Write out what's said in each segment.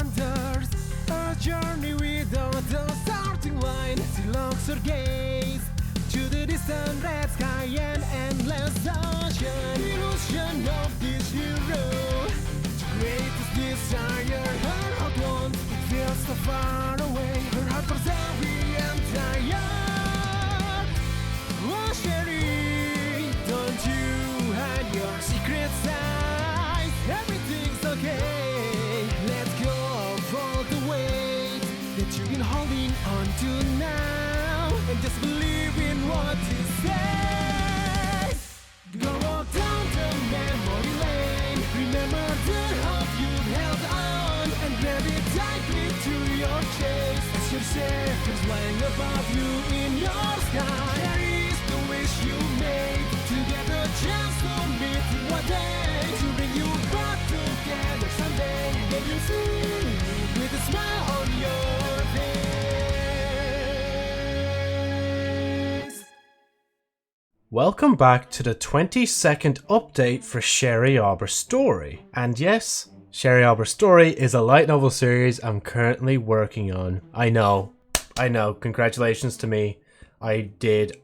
wanders, a journey without a starting line. She locks her gaze to the distant red sky and endless ocean. Illusion of this hero, greatest desire her heart wants. It feels so far away, her heart was heavy and tired. Oh Sherry, don't you hide your secret side. Everything's okay. Let go of all the weight that you've been holding on to now, and just believe in what you say. Go walk down the memory lane. Remember the hope you've held on, and grab it tightly to your chest as your ship is flying above you in your sky. There is the wish you made to get a chance to meet one day, to bring you back together someday. Then you see with a smile on your face. Welcome back to the 22nd update for Sherry Aweber's story. And yes, Sherry Aweber's story is a light novel series I'm currently working on. I know, congratulations to me. I did,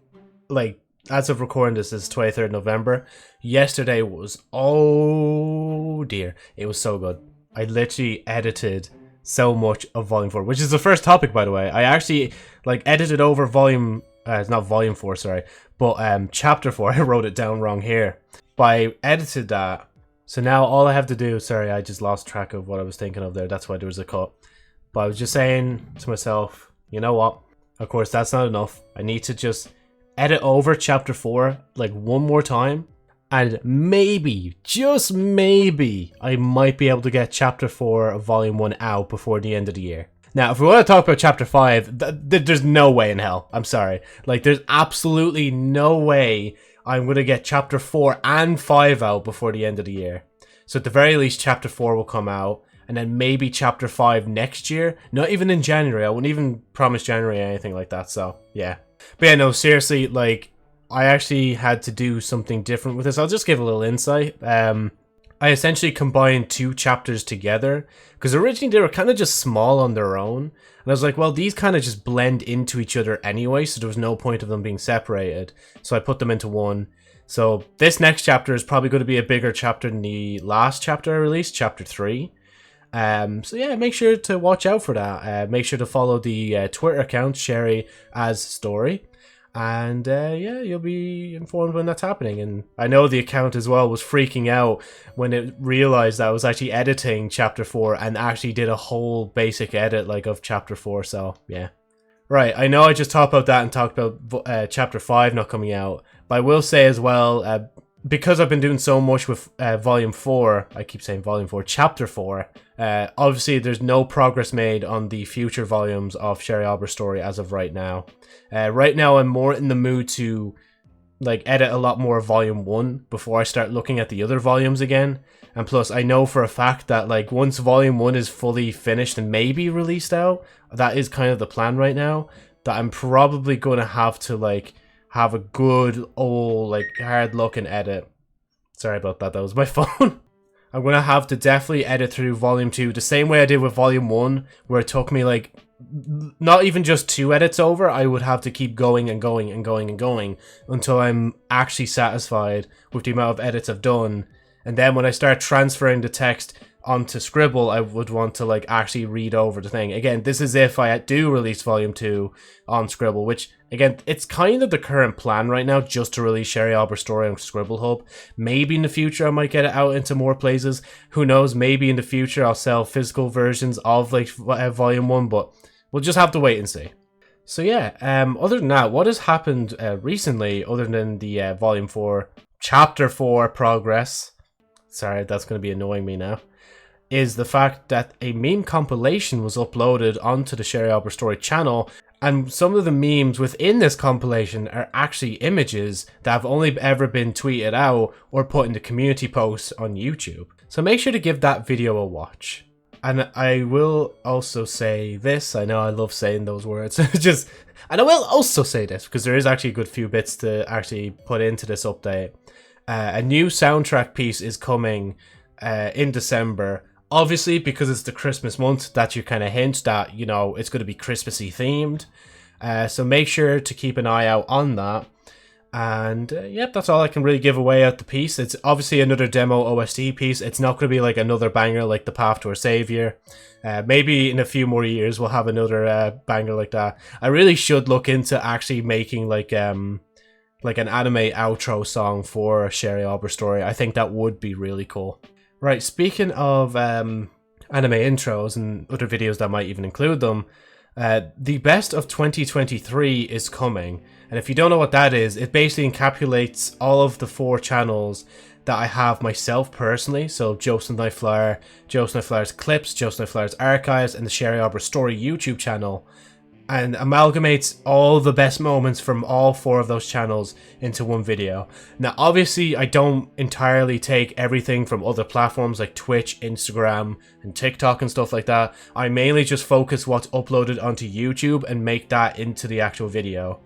as of recording this is 23rd November. Yesterday was, oh dear, it was so good. I literally edited so much of Volume 4, which is the first topic, by the way. I actually, edited over Volume... it's not Volume 4, sorry, but Chapter 4. I wrote it down wrong here. But I edited that. So now all I have to do... Sorry, I just lost track of what I was thinking of there. That's why there was a cut. But I was just saying to myself, you know what? Of course, that's not enough. I need to just edit over Chapter 4, one more time. And maybe, just maybe, I might be able to get Chapter 4 of Volume 1 out before the end of the year. Now, if we want to talk about Chapter 5, there's no way in hell. I'm sorry. There's absolutely no way I'm going to get Chapter 4 and 5 out before the end of the year. So at the very least, Chapter 4 will come out, and then maybe Chapter 5 next year. Not even in January. I wouldn't even promise January or anything like that, so yeah. But yeah, no, seriously, I actually had to do something different with this. I'll just give a little insight. I essentially combined two chapters together, because originally they were kind of just small on their own, and I was like, well, these kind of just blend into each other anyway, so there was no point of them being separated, so I put them into one. So this next chapter is probably going to be a bigger chapter than the last chapter I released, Chapter 3. So yeah, make sure to watch out for that. Make sure to follow the Twitter account, Sherry as Story. And yeah, you'll be informed when that's happening. And I know the account as well was freaking out when it realized that I was actually editing Chapter 4 and actually did a whole basic edit of Chapter 4. So yeah. Right, I know I just talked about that and talked about Chapter 5 not coming out. But I will say as well, because I've been doing so much with Volume 4, I keep saying Volume 4, Chapter 4, obviously there's no progress made on the future volumes of Sherry Aweber's story as of right now. Right now I'm more in the mood to edit a lot more of Volume 1 before I start looking at the other volumes again. And plus I know for a fact that once Volume 1 is fully finished and maybe released out, that is kind of the plan right now, that I'm probably going to have to have a good old hard look and edit. Sorry about that, that was my phone. I'm going to have to definitely edit through Volume 2 the same way I did with Volume 1, where it took me not even just 2 edits over. I would have to keep going and going and going and going until I'm actually satisfied with the amount of edits I've done. And then when I start transferring the text onto Scribble, I would want to actually read over the thing. Again, this is if I do release Volume 2 on Scribble, which again, it's kind of the current plan right now, just to release Sherry Aweber's story on Scribble Hub. Maybe in the future I might get it out into more places. Who knows, maybe in the future I'll sell physical versions of Volume 1, but we'll just have to wait and see. So yeah, other than that, what has happened recently, other than the Volume 4, Chapter 4 progress, sorry, that's going to be annoying me now, is the fact that a meme compilation was uploaded onto the Sherry Aweber Story channel, and some of the memes within this compilation are actually images that have only ever been tweeted out or put into community posts on YouTube. So make sure to give that video a watch. And I will also say this, I know I love saying those words, and I will also say this, because there is actually a good few bits to actually put into this update. A new soundtrack piece is coming in December Obviously, because it's the Christmas month, that's your kind of hint that, you know, it's going to be Christmassy themed. So make sure to keep an eye out on that. And yep, that's all I can really give away at the piece. It's obviously another demo OST piece. It's not going to be like another banger like The Path to Our Saviour. Maybe in a few more years we'll have another banger like that. I really should look into actually making like an anime outro song for Sherry Aweber story. I think that would be really cool. Right, speaking of anime intros and other videos that might even include them, the best of 2023 is coming. And if you don't know what that is, it basically encapsulates all of the 4 channels that I have myself personally. So Josephnite Flyer, Josephnite Flyer's clips, Josephnite Flyer's archives, and the Sherry Aweber story YouTube channel. And amalgamates all the best moments from all 4 of those channels into one video. Now, obviously, I don't entirely take everything from other platforms like Twitch, Instagram, and TikTok and stuff like that. I mainly just focus what's uploaded onto YouTube and make that into the actual video.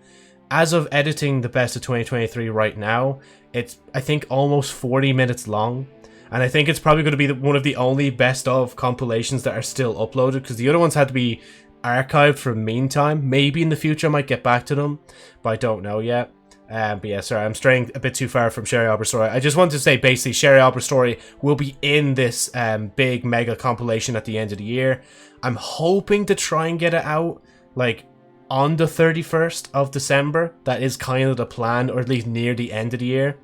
As of editing the best of 2023 right now, it's, I think, almost 40 minutes long. And I think it's probably going to be one of the only best of compilations that are still uploaded, because the other ones had to be archived for meantime. Maybe in the future I might get back to them, but I don't know yet. But yeah, sorry, I'm straying a bit too far from Sherry Aweber story. I just wanted to say, basically, Sherry Aweber story will be in this big mega compilation at the end of the year. I'm hoping to try and get it out like on the 31st of December. That is kind of the plan, or at least near the end of the year.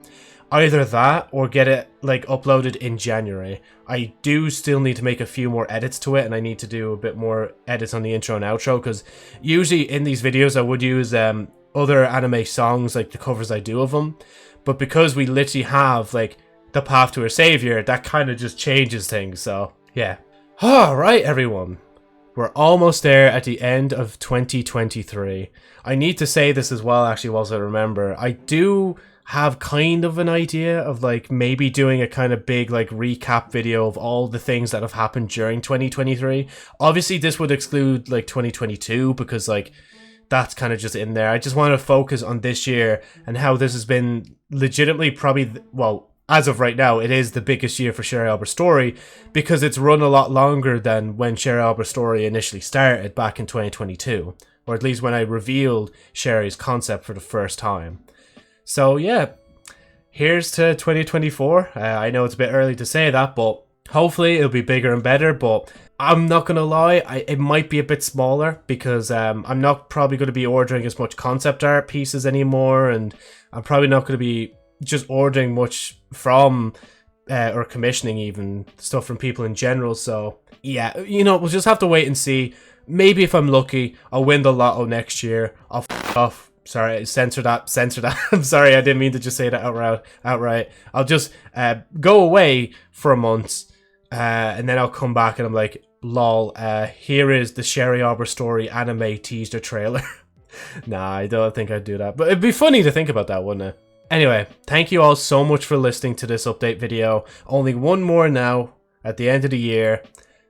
Either that or get it like uploaded in January. I do still need to make a few more edits to it, and I need to do a bit more edits on the intro and outro, because usually in these videos I would use other anime songs, like the covers I do of them, but because we literally have like The Path to Our Saviour, that kind of just changes things. So yeah. Alright everyone, we're almost there at the end of 2023. I need to say this as well, actually, whilst I remember. I do have kind of an idea of like maybe doing a kind of big like recap video of all the things that have happened during 2023. Obviously this would exclude like 2022, because like that's kind of just in there. I just want to focus on this year and how this has been legitimately probably, well, as of right now, it is the biggest year for Sherry Aweber story, because it's run a lot longer than when Sherry Aweber story initially started back in 2022, or at least when I revealed Sherry's concept for the first time. So yeah, here's to 2024. I know it's a bit early to say that, but hopefully it'll be bigger and better. But I'm not going to lie, it might be a bit smaller, because I'm not probably going to be ordering as much concept art pieces anymore, and I'm probably not going to be just ordering much from or commissioning even stuff from people in general. So yeah, you know, we'll just have to wait and see. Maybe if I'm lucky, I'll win the lotto next year. I'll f off. Sorry, censor that. I'm sorry, I didn't mean to just say that outright. I'll just go away for a month, and then I'll come back and I'm like, lol, here is the Sherry Aweber story anime teaser trailer. Nah, I don't think I'd do that. But it'd be funny to think about that, wouldn't it? Anyway, thank you all so much for listening to this update video. Only one more now at the end of the year.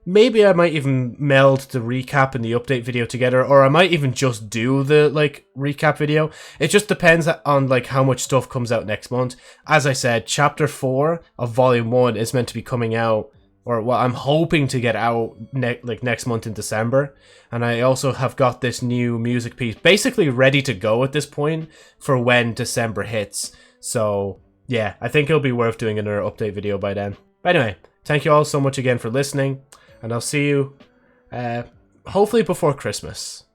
Maybe I might even meld the recap and the update video together, or I might even just do the like recap video. It just depends on like how much stuff comes out next month. As I said, chapter 4 of volume 1 is meant to be coming out, or well, I'm hoping to get out next month in December. And I also have got this new music piece basically ready to go at this point for when December hits. So yeah, I think it'll be worth doing another update video by then. But anyway, thank you all so much again for listening, and I'll see you hopefully before Christmas.